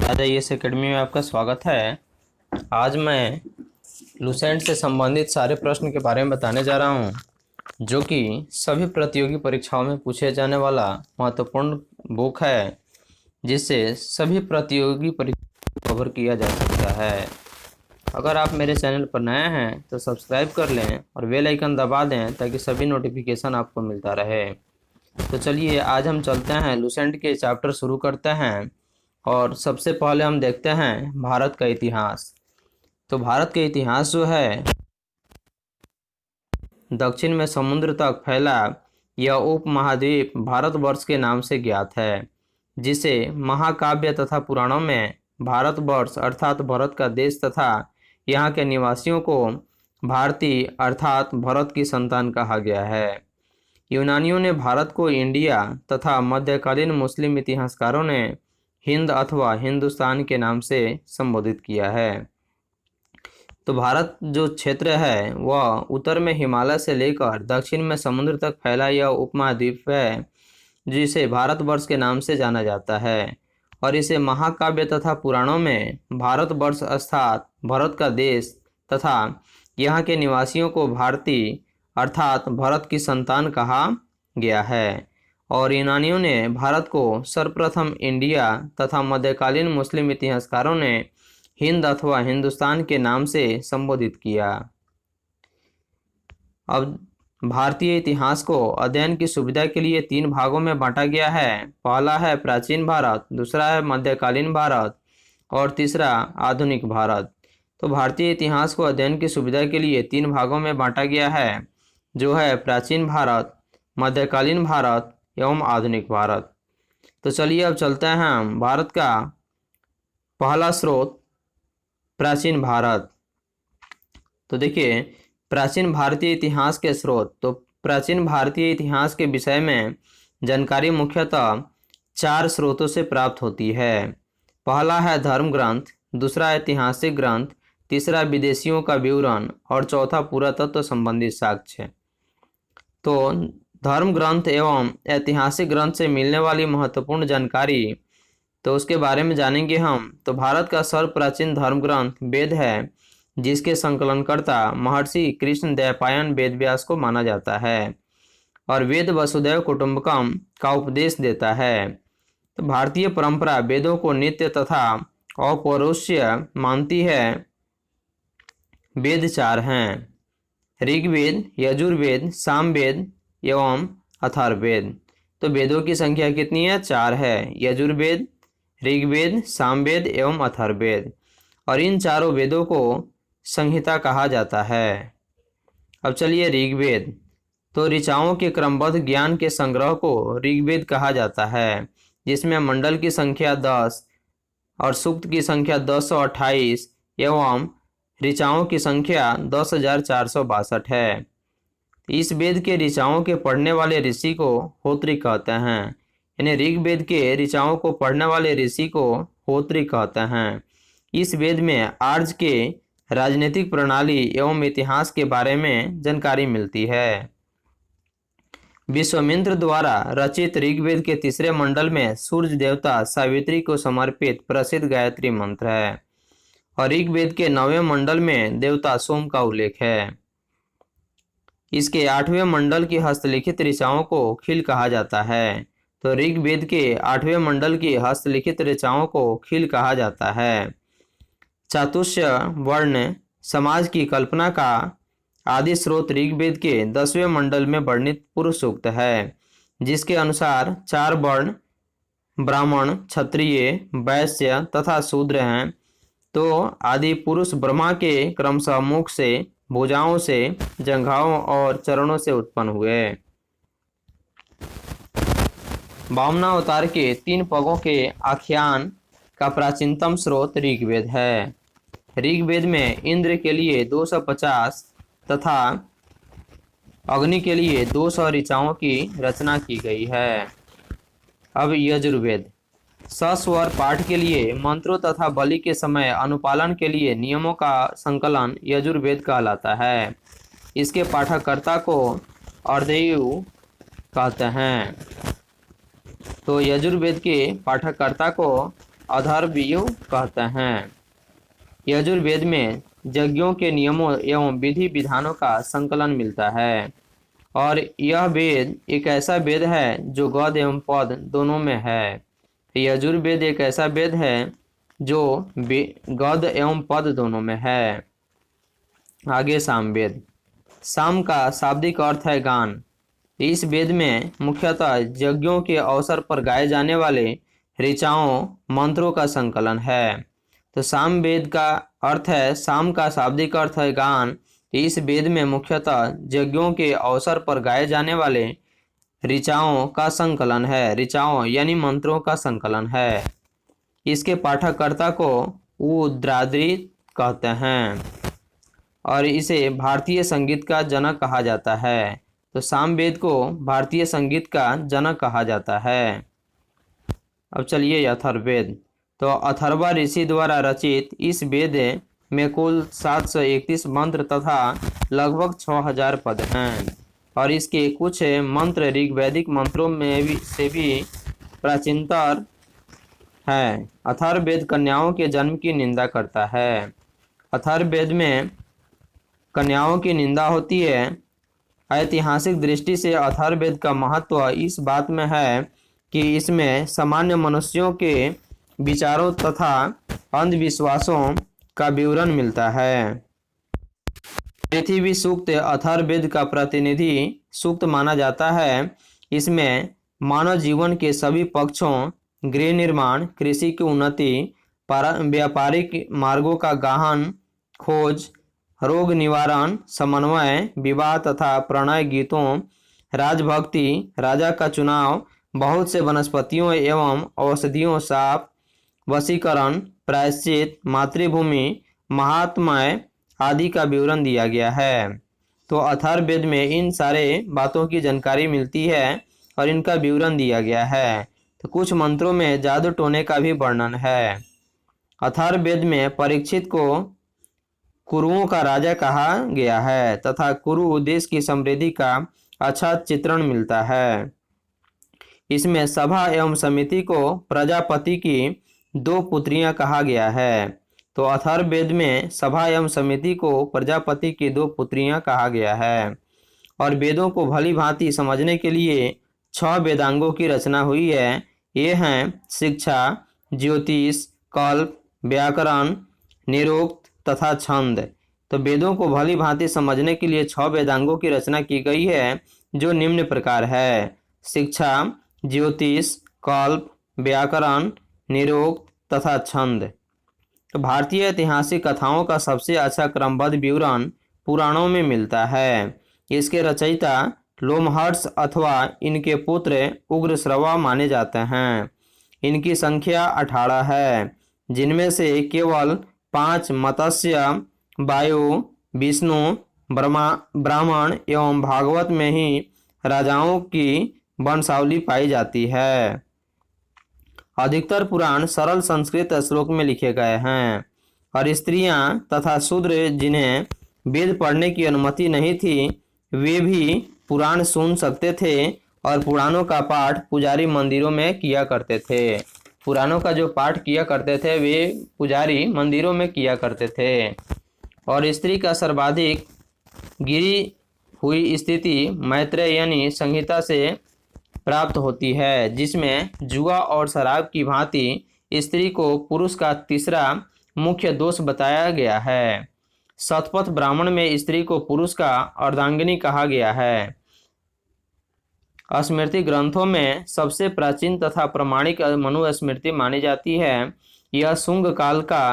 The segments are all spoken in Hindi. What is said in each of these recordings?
IAS एकेडमी में आपका स्वागत है। आज मैं लुसेंट से संबंधित सारे प्रश्न के बारे में बताने जा रहा हूं, जो कि सभी प्रतियोगी परीक्षाओं में पूछे जाने वाला महत्वपूर्ण बुक है, जिससे सभी प्रतियोगी परीक्षा को कवर किया जा सकता है। अगर आप मेरे चैनल पर नए हैं तो सब्सक्राइब कर लें और बेल आइकन दबा दें ताकि सभी नोटिफिकेशन आपको मिलता रहे। तो चलिए आज हम चलते हैं, लुसेंट के चैप्टर शुरू करते हैं। और सबसे पहले हम देखते हैं भारत का इतिहास। तो भारत का इतिहास जो है, दक्षिण में समुद्र तक फैला यह उपमहाद्वीप भारतवर्ष के नाम से ज्ञात है, जिसे महाकाव्य तथा पुराणों में भारतवर्ष अर्थात भारत का देश तथा यहाँ के निवासियों को भारतीय अर्थात भारत की संतान कहा गया है। यूनानियों ने भारत को इंडिया तथा मध्यकालीन मुस्लिम इतिहासकारों ने हिंद अथवा हिंदुस्तान के नाम से संबोधित किया है। तो भारत जो क्षेत्र है वह उत्तर में हिमालय से लेकर दक्षिण में समुद्र तक फैला यह उपमहाद्वीप है, जिसे भारतवर्ष के नाम से जाना जाता है। और इसे महाकाव्य तथा पुराणों में भारतवर्ष अर्थात भारत का देश तथा यहाँ के निवासियों को भारतीय अर्थात भारत की संतान कहा गया है। और यूनानियों ने भारत को सर्वप्रथम इंडिया तथा मध्यकालीन मुस्लिम इतिहासकारों ने हिंद अथवा हिंदुस्तान के नाम से संबोधित किया। अब भारतीय इतिहास को अध्ययन की सुविधा के लिए 3 भागों में बांटा गया है। पहला है प्राचीन भारत, दूसरा है मध्यकालीन भारत और तीसरा आधुनिक भारत। तो भारतीय इतिहास को अध्ययन की सुविधा के लिए 3 भागों में बांटा गया है, जो है प्राचीन भारत, मध्यकालीन भारत एवं आधुनिक भारत। तो चलिए अब चलते हैं हम भारत का पहला स्रोत प्राचीन भारत। तो देखिए प्राचीन भारतीय इतिहास के स्रोत। तो प्राचीन भारतीय इतिहास के विषय में जानकारी मुख्यतः 4 स्रोतों से प्राप्त होती है। पहला है धर्म ग्रंथ, दूसरा ऐतिहासिक ग्रंथ, तीसरा विदेशियों का विवरण और चौथा पुरातत्व संबंधी साक्ष्य। तो धर्म ग्रंथ एवं ऐतिहासिक ग्रंथ से मिलने वाली महत्वपूर्ण जानकारी, तो उसके बारे में जानेंगे हम। तो भारत का सर्वप्राचीन धर्म ग्रंथ वेद है, जिसके संकलनकर्ता महर्षि कृष्ण द्वैपायन वेद व्यास को माना जाता है। और वेद वसुधैव कुटुंबकम का उपदेश देता है। तो भारतीय परंपरा वेदों को नित्य तथा अपौरुषेय मानती है। वेद 4 हैं: ऋग्वेद, यजुर्वेद, सामवेद एवं अथर्ववेद। तो वेदों की संख्या कितनी है? 4 है: यजुर्वेद, ऋग्वेद, सामवेद एवं अथर्ववेद। और इन चारों वेदों को संहिता कहा जाता है। अब चलिए ऋग्वेद। तो ऋचाओं के क्रमबद्ध ज्ञान के संग्रह को ऋग्वेद कहा जाता है, जिसमें मंडल की संख्या 10 और सूक्त की संख्या 228 एवं ऋचाओं की संख्या 10,462 है। इस वेद के ऋचाओं के पढ़ने वाले ऋषि को होत्री कहते हैं। यानी ऋग्वेद के ऋचाओं को पढ़ने वाले ऋषि को होत्री कहते हैं। इस वेद में आर्य के राजनीतिक प्रणाली एवं इतिहास के बारे में जानकारी मिलती है। विश्वामित्र द्वारा रचित ऋग्वेद के तीसरे मंडल में सूर्य देवता सावित्री को समर्पित प्रसिद्ध गायत्री मंत्र है। और ऋग्वेद के 9वें मंडल में देवता सोम का उल्लेख है। इसके 8वें मंडल की हस्तलिखित ऋचाओं को खिल कहा जाता है। तो ऋग्वेद के 8वें मंडल की हस्तलिखित ऋचाओं को खिल कहा जाता है। चातुष्य वर्ण समाज की कल्पना का आदि स्रोत ऋग्वेद के 10वें मंडल में वर्णित पुरुष सूक्त है, जिसके अनुसार 4 वर्ण ब्राह्मण, क्षत्रिय, वैश्य तथा शूद्र हैं। तो आदि पुरुष ब्रह्मा के क्रमशः मुख से, भुजाओं से, जंघाओं और चरणों से उत्पन्न हुए। वामनावतार के 3 पगों के आख्यान का प्राचीनतम स्रोत ऋग्वेद है। ऋग्वेद में इंद्र के लिए 250 तथा अग्नि के लिए 200 ऋचाओं की रचना की गई है। अब यजुर्वेद। सस्वर पाठ के लिए मंत्रों तथा बलि के समय अनुपालन के लिए नियमों का संकलन यजुर्वेद कहलाता है। इसके पाठककर्ता को अर्धयु कहते हैं। तो यजुर्वेद के पाठककर्ता को अथर्ववेद कहते हैं। यजुर्वेद में यज्ञों के नियमों एवं विधि विधानों का संकलन मिलता है और यह वेद एक ऐसा वेद है जो गद एवं पद दोनों में है। यजुर्वेद एक ऐसा वेद है जो गद एवं पद दोनों में है। आगे सामवेद। साम का शाब्दिक अर्थ है गान। इस वेद में मुख्यतः यज्ञों के अवसर पर गाए जाने वाले ऋचाओं मंत्रों का संकलन है। तो साम वेद का अर्थ है, साम का शाब्दिक अर्थ है गान। इस वेद में मुख्यतः यज्ञों के अवसर पर गाए जाने वाले ऋचाओं का संकलन है। ऋचाओं यानी मंत्रों का संकलन है। इसके पाठककर्ता को उद्राद्री कहते हैं और इसे भारतीय संगीत का जनक कहा जाता है। तो सामवेद को भारतीय संगीत का जनक कहा जाता है। अब चलिए अथर्ववेद। तो अथर्वा ऋषि द्वारा रचित इस वेद में कुल 731 मंत्र तथा लगभग 6000 पद हैं और इसके कुछ मंत्र ऋग्वैदिक मंत्रों में से भी प्राचीनतर है। अथर्ववेद कन्याओं के जन्म की निंदा करता है। अथर्ववेद में कन्याओं की निंदा होती है। ऐतिहासिक दृष्टि से अथर्ववेद का महत्व इस बात में है कि इसमें सामान्य मनुष्यों के विचारों तथा अंधविश्वासों का विवरण मिलता है। पृथ्वी सूक्त अथर्ववेद का प्रतिनिधि सूक्त माना जाता है। इसमें मानव जीवन के सभी पक्षों, गृह निर्माण, कृषि की उन्नति, व्यापारिक मार्गों का गहन खोज, रोग निवारण, समन्वय, विवाह तथा प्रणय गीतों, राजभक्ति, राजा का चुनाव, बहुत से वनस्पतियों एवं औषधियों, साप, वशीकरण, प्रायश्चित, मातृभूमि, महात्म्य आदि का विवरण दिया गया है। तो अथर्ववेद में इन सारे बातों की जानकारी मिलती है और इनका विवरण दिया गया है। तो कुछ मंत्रों में जादू टोने का भी वर्णन है। अथर्ववेद में परीक्षित को कुरुओं का राजा कहा गया है तथा कुरु देश की समृद्धि का अच्छा चित्रण मिलता है। इसमें सभा एवं समिति को प्रजापति की 2 पुत्रियां कहा गया है। तो अथर्ववेद में सभा एवं समिति को प्रजापति की 2 पुत्रियां कहा गया है और वेदों को भली भांति समझने के लिए 6 वेदांगों की रचना हुई है। ये हैं शिक्षा, ज्योतिष, कल्प, व्याकरण, निरुक्त तथा छंद। तो वेदों को भली भांति समझने के लिए 6 वेदांगों की रचना की गई है जो निम्न प्रकार है: शिक्षा, ज्योतिष, कल्प, व्याकरण, निरुक्त तथा छंद। तो भारतीय ऐतिहासिक कथाओं का सबसे अच्छा क्रमबद्ध विवरण पुराणों में मिलता है। इसके रचयिता लोमहर्ष अथवा इनके पुत्र उग्रश्रवा माने जाते हैं। इनकी संख्या 18 है, जिनमें से केवल 5 मत्स्य, वायु, विष्णु, ब्राह्मण एवं भागवत में ही राजाओं की वंशावली पाई जाती है। अधिकतर पुराण सरल संस्कृत श्लोक में लिखे गए हैं और स्त्रियां तथा शूद्र जिन्हें वेद पढ़ने की अनुमति नहीं थी वे भी पुराण सुन सकते थे और पुराणों का पाठ पुजारी मंदिरों में किया करते थे। पुराणों का जो पाठ किया करते थे वे पुजारी मंदिरों में किया करते थे। और स्त्री का सर्वाधिक गिरी हुई स्थिति मैत्रेयनी संहिता से प्राप्त होती है, जिसमें जुआ और शराब की भांति स्त्री को पुरुष का तीसरा मुख्य दोष बताया गया है। शतपथ ब्राह्मण में स्त्री को पुरुष का अर्धांगिनी कहा गया है। स्मृति ग्रंथों में सबसे प्राचीन तथा प्रमाणिक मनुस्मृति मानी जाती है। यह शुंग काल का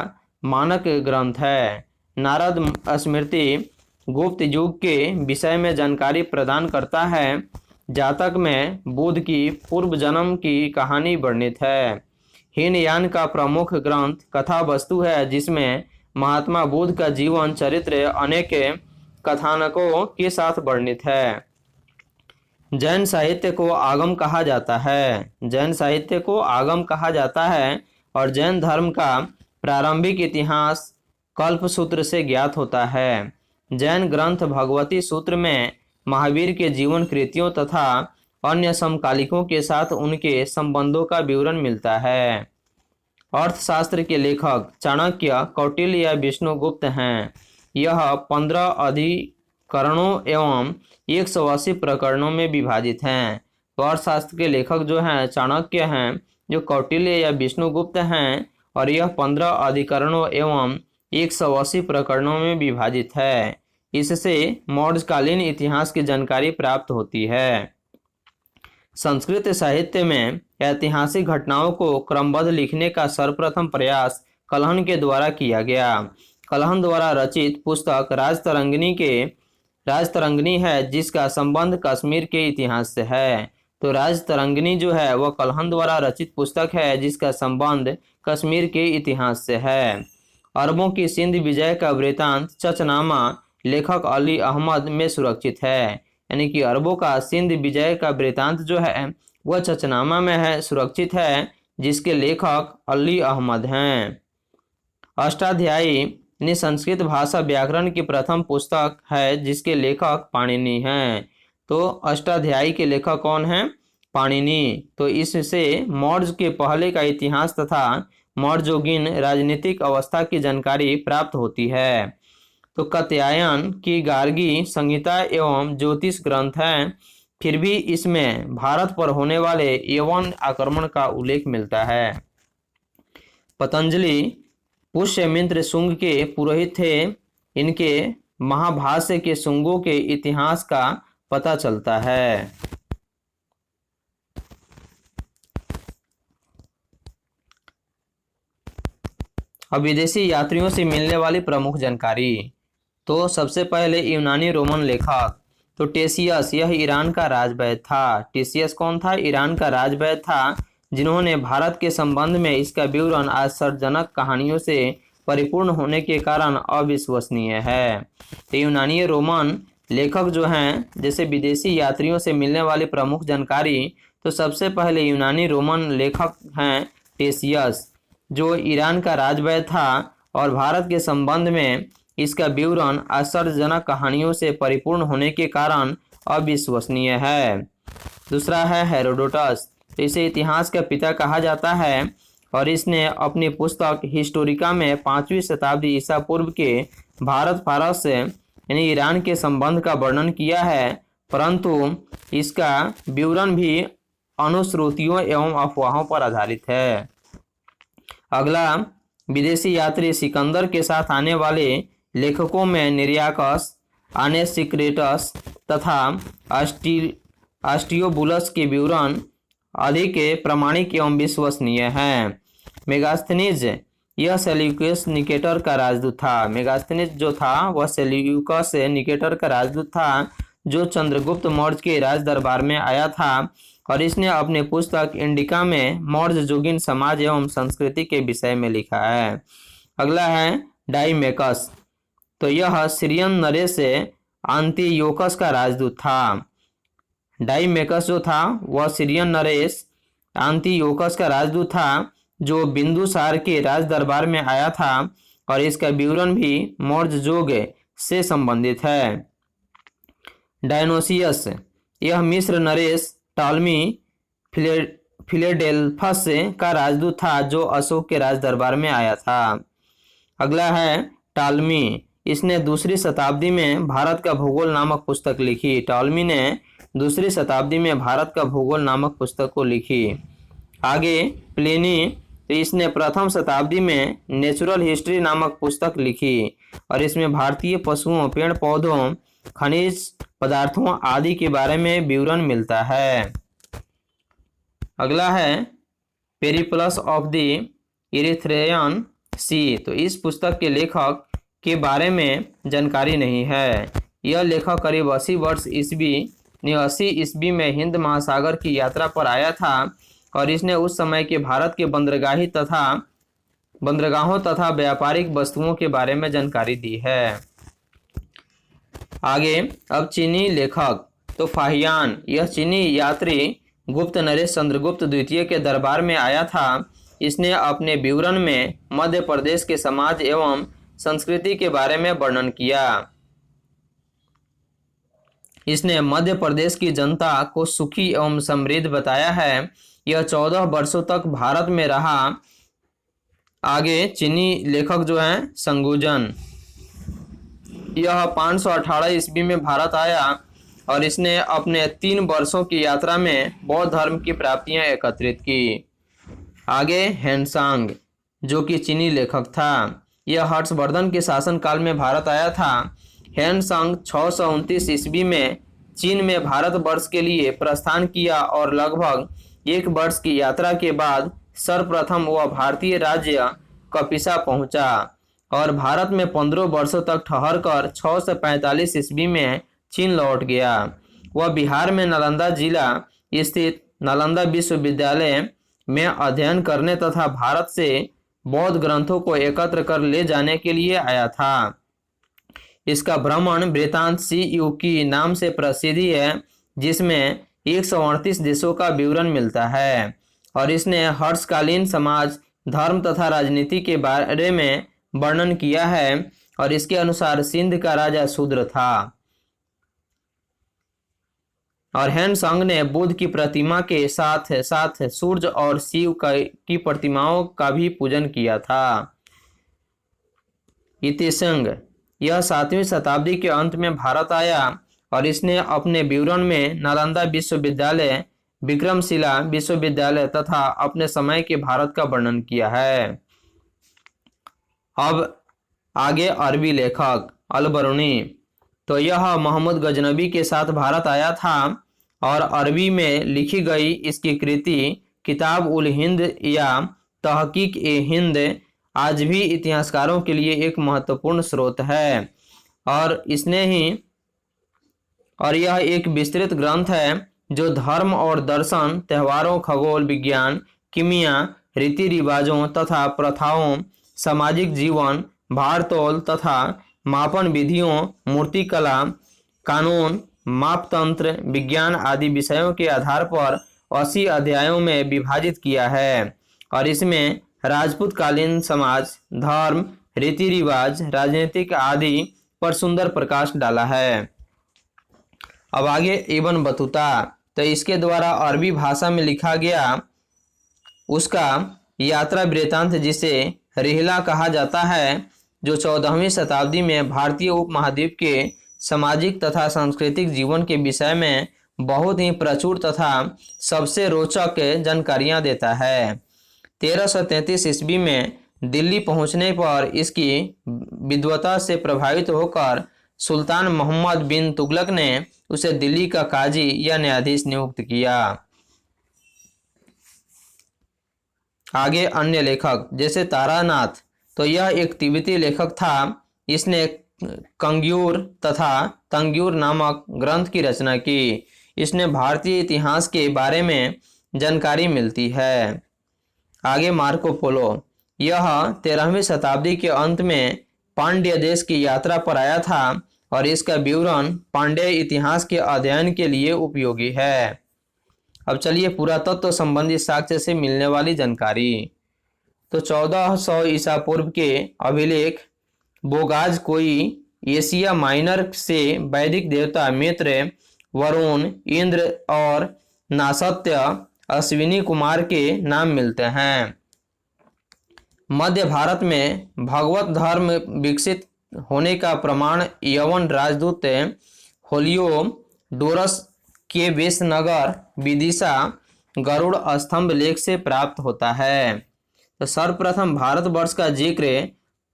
मानक ग्रंथ है। नारद स्मृति गुप्त युग के विषय में जानकारी प्रदान करता है। जातक में बुध की पूर्व जन्म की कहानी वर्णित है। हीनयान का प्रमुख ग्रंथ कथा वस्तु है, जिसमें महात्मा बुद्ध का जीवन चरित्र अनेक कथानकों के साथ वर्णित है। जैन साहित्य को आगम कहा जाता है। जैन साहित्य को आगम कहा जाता है और जैन धर्म का प्रारंभिक इतिहास कल्पसूत्र से ज्ञात होता है। जैन ग्रंथ भगवती सूत्र में महावीर के जीवन कृतियों तथा अन्य समकालिकों के साथ उनके संबंधों का विवरण मिलता है। अर्थशास्त्र के लेखक चाणक्य, कौटिल्य या विष्णुगुप्त हैं। यह 15 अधिकरणों एवं 180 प्रकरणों में विभाजित हैं। तो अर्थशास्त्र के लेखक जो हैं चाणक्य हैं, जो कौटिल्य या विष्णुगुप्त हैं, और यह 15 अधिकरणों एवं 180 प्रकरणों में विभाजित है। इससे मौर्यकालीन इतिहास की जानकारी प्राप्त होती है। संस्कृत साहित्य में ऐतिहासिक घटनाओं को क्रमबद्ध लिखने का सर्वप्रथम प्रयास कलहन के द्वारा किया गया। कलहन द्वारा रचित पुस्तक राजतरंगिणी है, जिसका संबंध कश्मीर के इतिहास से है। तो राजतरंगिणी जो है वह कलहन द्वारा रचित पुस्तक है, जिसका संबंध कश्मीर के इतिहास से है। अरबों की सिंध विजय का वृतांत चचनामा लेखक अली अहमद में सुरक्षित है। यानी कि अरबों का सिंध विजय का वृतांत जो है वह चचनामा में है, सुरक्षित है, जिसके लेखक अली अहमद हैं। अष्टाध्यायी यानी संस्कृत भाषा व्याकरण की प्रथम पुस्तक है, जिसके लेखक पाणिनि हैं। तो अष्टाध्यायी के लेखक कौन हैं? पाणिनि। तो इससे मौर्य के पहले का इतिहास तथा मौर्ययोगीन राजनीतिक अवस्था की जानकारी प्राप्त होती है। तो कात्यायन की गार्गी संहिता एवं ज्योतिष ग्रंथ हैं, फिर भी इसमें भारत पर होने वाले यवन आक्रमण का उल्लेख मिलता है। पतंजलि पुष्यमित्र शुंग के पुरोहित थे। इनके महाभाष्य के शुंगों के इतिहास का पता चलता है। अब विदेशी यात्रियों से मिलने वाली प्रमुख जानकारी। तो सबसे पहले यूनानी रोमन लेखक तो टेसियस, यह ईरान का राजवैद्य था। टेसियस कौन था? ईरान का राजवैद्य था, जिन्होंने भारत के संबंध में इसका विवरण आश्चर्यजनक कहानियों से परिपूर्ण होने के कारण अविश्वसनीय है। तो यूनानी रोमन लेखक जो हैं, जैसे विदेशी यात्रियों से मिलने वाली प्रमुख जानकारी, तो सबसे पहले यूनानी रोमन लेखक हैं टेसियस, जो ईरान का राजवैद्य था और भारत के संबंध में इसका विवरण आश्चर्यजनक कहानियों से परिपूर्ण होने के कारण अविश्वसनीय है। दूसरा है हेरोडोटस, तो इसे इतिहास का पिता कहा जाता है और इसने अपनी पुस्तक हिस्टोरिका में 5वीं शताब्दी ईसा पूर्व के भारत फारस से यानी ईरान के संबंध का वर्णन किया है, परंतु इसका विवरण भी अनुश्रुतियों एवं अफवाहों पर आधारित है। अगला विदेशी यात्री सिकंदर के साथ आने वाले लेखकों में निरियाकस, आनेसिक्रेटस तथा आस्टियोबुलस के विवरण अधिक प्रमाणिक एवं विश्वसनीय हैं। मेगास्थनीज, यह सेल्यूकस निकेटर का राजदूत था। मेगास्थनीज जो था वह सेल्यूकस निकेटर का राजदूत था, जो चंद्रगुप्त मौर्य के राज दरबार में आया था और इसने अपनी पुस्तक इंडिका में मौर्य युगीन समाज एवं संस्कृति के विषय में लिखा है। अगला है डाइमेकस, तो यह सीरियन नरेश से एंटियोकस का राजदूत था। डाइमेकस जो था वह सीरियन नरेश एंटियोकस का राजदूत था, जो बिंदुसार के राज दरबार में आया था और इसका विवरण भी मौर्य युग से संबंधित है। डायनोसियस, यह मिस्र नरेश टॉलमी फिलेडेल्फस का राजदूत था, जो अशोक के राज दरबार में आया था। अगला है टॉलमी, इसने दूसरी शताब्दी में भारत का भूगोल नामक पुस्तक लिखी। टॉलमी ने दूसरी शताब्दी में भारत का भूगोल नामक पुस्तक को लिखी। आगे प्लिनी, तो इसने प्रथम शताब्दी में नेचुरल हिस्ट्री नामक पुस्तक लिखी और इसमें भारतीय पशुओं, पेड़ पौधों, खनिज पदार्थों आदि के बारे में विवरण मिलता है। अगला है पेरिप्लस ऑफ द इरिथ्रेयन सी, तो इस पुस्तक के लेखक के बारे में जानकारी नहीं है। यह लेखक करीब 80 वर्ष ईस्वी में हिंद महासागर की यात्रा पर आया था और इसने उस समय के भारत के बंदरगाहों तथा व्यापारिक वस्तुओं के बारे में जानकारी दी है। आगे अब चीनी लेखक, तो फाहियान, यह चीनी यात्री गुप्त नरेश चंद्रगुप्त द्वितीय के दरबार में आया था। इसने अपने विवरण में मध्य प्रदेश के समाज एवं संस्कृति के बारे में वर्णन किया। इसने मध्य प्रदेश की जनता को सुखी एवं समृद्ध बताया है। यह 14 वर्षों तक भारत में रहा आगे चीनी लेखक जो हैं संगुजन, यह 518 ईस्वी में भारत आया और इसने अपने 3 वर्षों की यात्रा में बौद्ध धर्म की प्राप्तियां एकत्रित की। आगे हेनसांग, जो कि चीनी लेखक था, यह हर्षवर्धन के शासनकाल में भारत आया था। हेनसांग 629 ईस्वी में चीन में भारतवर्ष के लिए प्रस्थान किया और लगभग 1 वर्ष की यात्रा के बाद सर्वप्रथम वह भारतीय राज्य कपिसा पहुंचा और भारत में 15 वर्षों तक ठहरकर 645 ईस्वी में चीन लौट गया। वह बिहार में नालंदा जिला स्थित नालंदा विश्वविद्यालय में अध्ययन करने तथा भारत से बौद्ध ग्रंथों को एकत्र कर ले जाने के लिए आया था। इसका भ्रमण वृत्तांत CU की नाम से प्रसिद्धि है, जिसमें 138 देशों का विवरण मिलता है और इसने हर्षकालीन समाज, धर्म तथा राजनीति के बारे में वर्णन किया है और इसके अनुसार सिंध का राजा शूद्र था और हेनसांग ने बुद्ध की प्रतिमा के साथ साथ सूर्य और शिव की प्रतिमाओं का भी पूजन किया था। इतिसंग, यह 7वीं शताब्दी के अंत में भारत आया और इसने अपने विवरण में नालंदा विश्वविद्यालय, विक्रमशिला विश्वविद्यालय तथा अपने समय के भारत का वर्णन किया है। अब आगे अरबी लेखक अल-बरूनी, तो यह मोहम्मद गजनबी के साथ भारत आया था और अरबी में लिखी गई इसकी कृति किताब उल हिंद या तहकीक ए हिंद आज भी इतिहासकारों के लिए एक महत्वपूर्ण स्रोत है और यह एक विस्तृत ग्रंथ है जो धर्म और दर्शन, त्योहारों, खगोल विज्ञान, कीमिया, रीति रिवाजों तथा प्रथाओं, सामाजिक जीवन, भारतोल तथा मापन विधियों, मूर्तिकला, कानून, मापतंत्र, विज्ञान आदि विषयों के आधार पर 80 अध्यायों में विभाजित किया है और इसमें राजपूत कालीन समाज, धर्म, रीति रिवाज, राजनीतिक आदि पर सुंदर प्रकाश डाला है। अब आगे इब्न बतूता, तो इसके द्वारा अरबी भाषा में लिखा गया उसका यात्रा वृत्तांत, जिसे रिहला कहा जाता है, जो 14वीं शताब्दी में भारतीय उपमहाद्वीप के सामाजिक तथा सांस्कृतिक जीवन के विषय में बहुत ही प्रचुर तथा सबसे रोचक जानकारियां देता है। 1333 ईस्वी में दिल्ली पहुंचने पर इसकी विद्वता से प्रभावित होकर सुल्तान मोहम्मद बिन तुगलक ने उसे दिल्ली का काजी या न्यायाधीश नियुक्त किया। आगे अन्य लेखक जैसे तारानाथ, तो यह एक तिब्बती लेखक था। इसने कंग्यूर तथा तंग्यूर नामक ग्रंथ की रचना की। इसने भारतीय इतिहास के बारे में जानकारी मिलती है। आगे मार्को पोलो, यह 13वीं शताब्दी के अंत में पांड्य देश की यात्रा पर आया था और इसका विवरण पांड्य इतिहास के अध्ययन के लिए उपयोगी है। अब चलिए पुरातत्व संबंधी साक्ष्य से मिलने वाली जानकारी। तो 1400 ईसा पूर्व के अभिलेख बोगाज कोई एशिया माइनर से वैदिक देवता मित्र, वरुण, इंद्र और नासत्य अश्विनी कुमार के नाम मिलते हैं। मध्य भारत में भगवत धर्म विकसित होने का प्रमाण यवन राजदूत होलियोडोरस के वेशनगर विदिशा गरुड़ स्तंभ लेख से प्राप्त होता है। तो सर्वप्रथम भारतवर्ष का जिक्र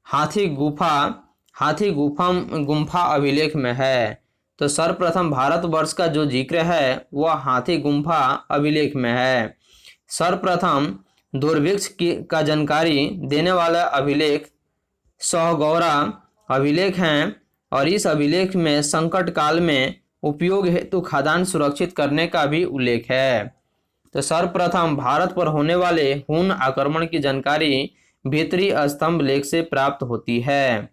हाथी गुम्फा अभिलेख में है। तो सर्वप्रथम भारतवर्ष का जो जिक्र है वह हाथी गुम्फा अभिलेख में है। सर्वप्रथम दुर्भिक्ष का जानकारी देने वाला अभिलेख सहगौरा अभिलेख हैं और इस अभिलेख में संकट काल में उपयोग हेतु खाद्यान्न सुरक्षित करने का भी उल्लेख है। तो सर्वप्रथम भारत पर होने वाले हुन आक्रमण की जानकारी भीतरी स्तंभ लेख से प्राप्त होती है।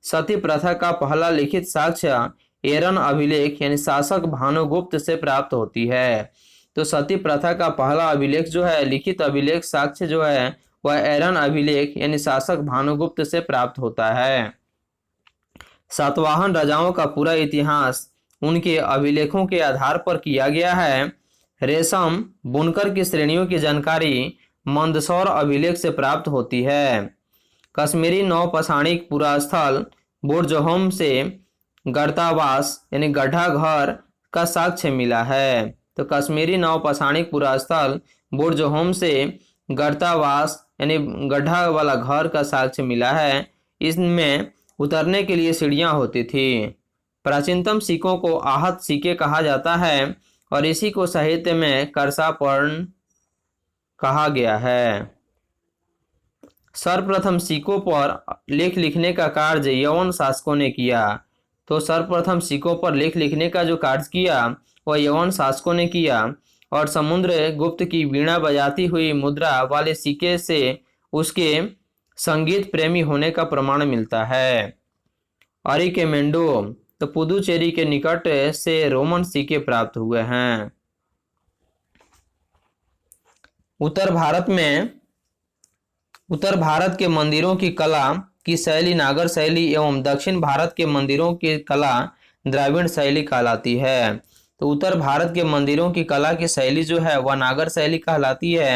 सती प्रथा का पहला लिखित साक्ष्य एरन अभिलेख यानी शासक भानुगुप्त से प्राप्त होती है। तो सती प्रथा का पहला अभिलेख जो है, लिखित अभिलेख साक्ष्य जो है, वह एरन अभिलेख यानी शासक भानुगुप्त से प्राप्त होता है। सातवाहन राजाओं का पूरा इतिहास उनके अभिलेखों के आधार पर किया गया है। रेशम बुनकर की श्रेणियों की जानकारी मंदसौर अभिलेख से प्राप्त होती है। कश्मीरी नवपाषाणिक पुरास्थल बुर्जहोम से गर्तावास यानी गड्ढा घर का साक्ष्य मिला है। तो कश्मीरी नवपाषाणिक पुरास्थल बुर्जहोम से गर्तावास यानी गड्ढा वाला घर का साक्ष्य मिला है। इसमें उतरने के लिए सीढ़ियां होती थी। प्राचीनतम सिक्कों को आहत सिक्के कहा जाता है और इसी को साहित्य में करसापर्ण कहा गया है। सर्वप्रथम सिक्कों पर लेख लिखने का कार्य यवन शासकों ने किया। तो सर्वप्रथम सिक्कों पर लेख लिखने का जो कार्य किया वह यवन शासकों ने किया और समुद्र गुप्त की वीणा बजाती हुई मुद्रा वाले सिक्के से उसके संगीत प्रेमी होने का प्रमाण मिलता है। अरिकेमेंडो तो पुदुचेरी के निकट से रोमन सिक्के प्राप्त हुए हैं। उत्तर भारत के मंदिरों की कला की शैली नागर शैली एवं दक्षिण भारत के मंदिरों की कला द्राविड़ शैली कहलाती है। तो उत्तर भारत के मंदिरों की कला की शैली जो है वह नागर शैली कहलाती है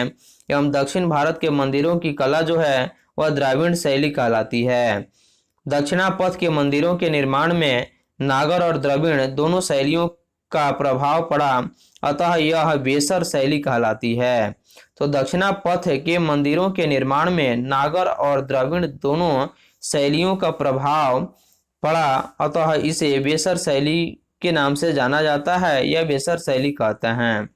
एवं दक्षिण भारत के मंदिरों की कला जो है वह द्राविड़ शैली कहलाती है। दक्षिणापथ के मंदिरों के निर्माण में नागर और द्रविड़ दोनों शैलियों का प्रभाव पड़ा, अतः यह वेसर शैली कहलाती है। तो दक्षिणापथ के मंदिरों के निर्माण में नागर और द्रविड़ दोनों शैलियों का प्रभाव पड़ा, अतः इसे वेसर शैली के नाम से जाना जाता है। यह वेसर शैली कहते हैं।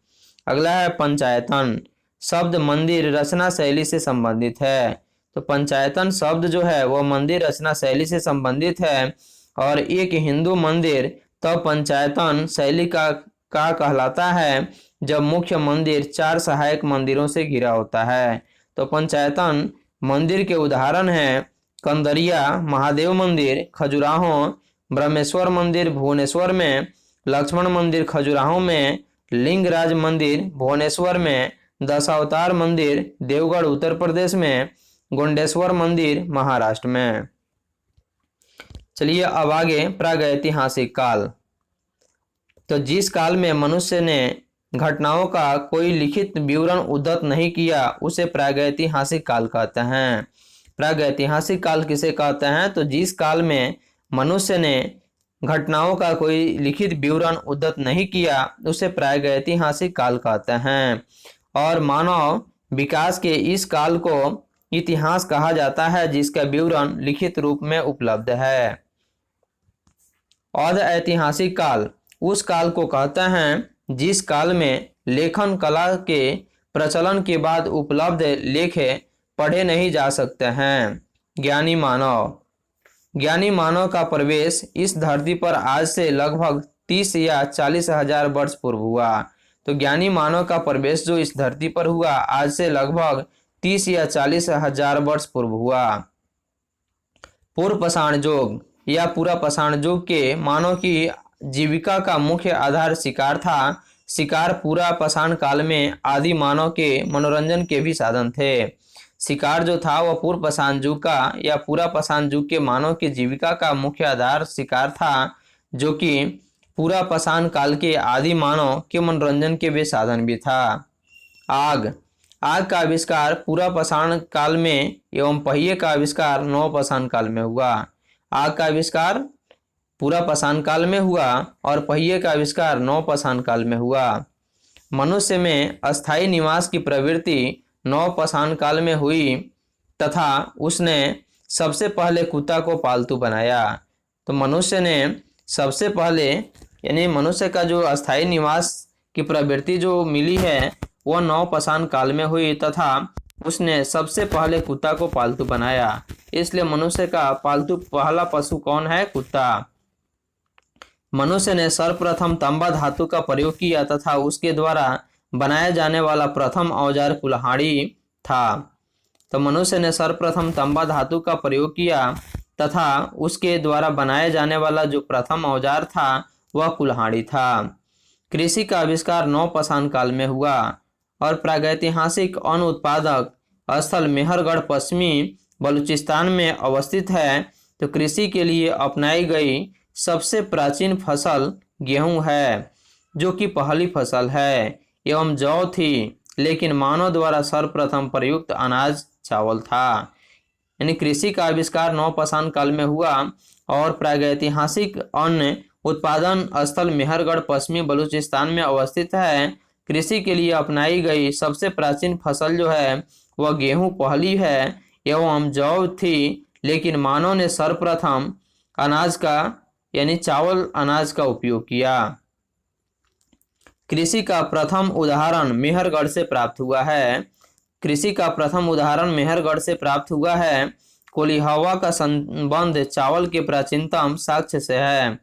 अगला है पंचायतन। शब्द मंदिर रचना शैली से संबंधित है। तो पंचायतन शब्द जो है वह मंदिर रचना शैली से संबंधित है और एक हिंदू मंदिर तब पंचायतन शैली का कहलाता है जब मुख्य मंदिर 4 सहायक मंदिरों से घिरा होता है। तो पंचायतन मंदिर के उदाहरण हैं कंदरिया महादेव मंदिर खजुराहो, ब्रह्मेश्वर मंदिर भुवनेश्वर में, लक्ष्मण मंदिर खजुराहो में, लिंगराज मंदिर भुवनेश्वर में, दशावतार मंदिर देवगढ़ उत्तर प्रदेश में, गोंडेश्वर मंदिर महाराष्ट्र में। चलिए अब आगे प्रागैतिहासिक काल। तो जिस काल में मनुष्य ने घटनाओं का कोई लिखित विवरण उद्धृत नहीं किया उसे प्रागैतिहासिक काल कहते हैं। प्रागैतिहासिक काल किसे कहते हैं? तो जिस काल में मनुष्य ने घटनाओं का कोई लिखित विवरण उद्धृत नहीं किया उसे प्रागैतिहासिक काल कहते हैं। और मानव विकास के इस काल को इतिहास कहा जाता है जिसका विवरण लिखित रूप में उपलब्ध है। अर्ध ऐतिहासिक काल उस काल को कहते हैं जिस काल में लेखन कला के प्रचलन के बाद उपलब्ध लेख पढ़े नहीं जा सकते हैं। ज्ञानी मानव का प्रवेश इस धरती पर आज से लगभग 30 या 40 हजार वर्ष पूर्व हुआ। तो ज्ञानी मानव का प्रवेश जो इस धरती पर हुआ आज से लगभग 30 या 40 हजार वर्ष पूर्व हुआ। पूर्व पाषाण युग या पूरा पाषाण युग के मानव की जीविका का मुख्य आधार शिकार था। शिकार पूरा पाषाण काल में आदि मानव के मनोरंजन के भी साधन थे। शिकार जो था वह पूर्व पाषाण युग का या पूरा पाषाण युग के मानव की जीविका का मुख्य आधार शिकार था, जो कि पूरा पाषाण काल के आदि मानव के मनोरंजन के भी साधन भी था। आग का आविष्कार पूरा पाषाण काल में एवं पहिए का आविष्कार नव पाषाण काल में हुआ। आग का आविष्कार पूरा पाषाण काल में हुआ और पहिए का आविष्कार नव पाषाण काल में हुआ। मनुष्य में अस्थायी निवास की प्रवृत्ति नव पाषाण काल में हुई तथा उसने सबसे पहले कुत्ता को पालतू बनाया। तो मनुष्य ने सबसे पहले यानी मनुष्य का जो अस्थायी निवास की प्रवृत्ति जो मिली है वह नव पाषाण काल में हुई तथा उसने सबसे पहले कुत्ता को पालतू बनाया। इसलिए मनुष्य का पालतू पहला पशु कौन है? कुत्ता। मनुष्य ने सर्वप्रथम तांबा धातु का प्रयोग किया तथा उसके द्वारा बनाया जाने वाला प्रथम औजार कुल्हाड़ी था। तो मनुष्य ने सर्वप्रथम तांबा धातु का प्रयोग किया तथा उसके द्वारा बनाया जाने वाला जो प्रथम औजार था वह कुल्हाड़ी था। कृषि का आविष्कार नव पाषाण काल में हुआ और प्रागैतिहासिक अन्न उत्पादक स्थल मेहरगढ़ पश्चिमी बलूचिस्तान में अवस्थित है। तो कृषि के लिए अपनाई गई सबसे प्राचीन फसल गेहूं है, जो कि पहली फसल है, एवं जौ थी, लेकिन मानव द्वारा सर्वप्रथम प्रयुक्त अनाज चावल था। यानी कृषि का आविष्कार नवपाषाण काल में हुआ और प्रागैतिहासिक अन्न उत्पादन स्थल मेहरगढ़ पश्चिमी बलूचिस्तान में अवस्थित है। कृषि के लिए अपनाई गई सबसे प्राचीन फसल जो है वह गेहूं पहली है एवं जौ थी, लेकिन मानव ने सर्वप्रथम अनाज का यानी चावल अनाज का उपयोग किया। कृषि का प्रथम उदाहरण मेहरगढ़ से प्राप्त हुआ है। कृषि का प्रथम उदाहरण मेहरगढ़ से प्राप्त हुआ है। कोलिहावा का संबंध चावल के प्राचीनतम साक्ष्य से है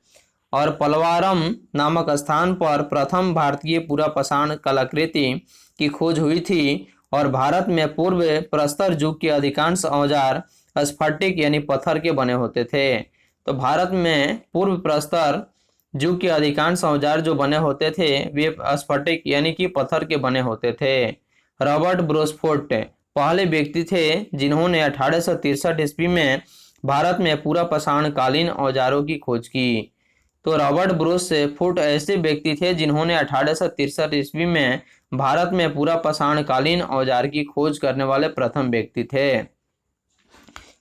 और पलवारम नामक स्थान पर प्रथम भारतीय पुरापाषाण कलाकृति की खोज हुई थी और भारत में पूर्व प्रस्तर युग के अधिकांश औजार स्फटिक यानी पत्थर के बने होते थे। तो भारत में पूर्व प्रस्तर युग के अधिकांश औजार जो बने होते थे वे स्फटिक यानी कि पत्थर के बने होते थे। रॉबर्ट ब्रोसफोर्ट पहले व्यक्ति थे जिन्होंने 1863 ईस्वी में भारत में पुरापाषाण कालीन औजारों की खोज की। तो रॉबर्ट ब्रोसफोर्ट ऐसे व्यक्ति थे जिन्होंने 1863 ईस्वी में भारत में पुरापाषाण कालीन औजार की खोज करने वाले प्रथम व्यक्ति थे।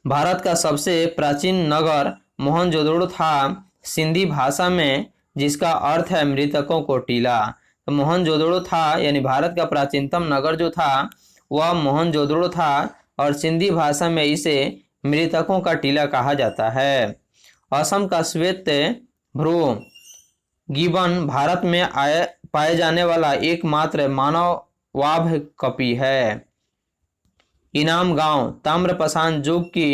भारत का सबसे प्राचीन नगर मोहनजोदड़ो था सिंधी भाषा में, जिसका अर्थ है मृतकों को टीला। तो मोहनजोदड़ो था यानी भारत का प्राचीनतम नगर जो था वह मोहनजोदड़ो था और सिंधी भाषा में इसे मृतकों का टीला कहा जाता है। असम का श्वेत भ्रू गिबन भारत में पाए जाने वाला एकमात्र मानववाभ कपि है। इनाम गांव ताम्रपाषाण युग की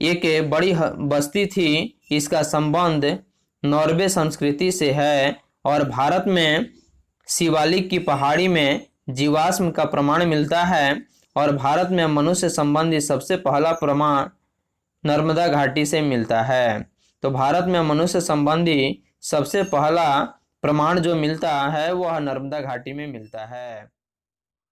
एक बड़ी बस्ती थी। इसका संबंध नॉर्वे संस्कृति से है और भारत में शिवालिक की पहाड़ी में जीवाश्म का प्रमाण मिलता है और भारत में मनुष्य संबंधी सबसे पहला प्रमाण नर्मदा घाटी से मिलता है। तो भारत में मनुष्य संबंधी सबसे पहला प्रमाण जो मिलता है वह नर्मदा घाटी में मिलता है।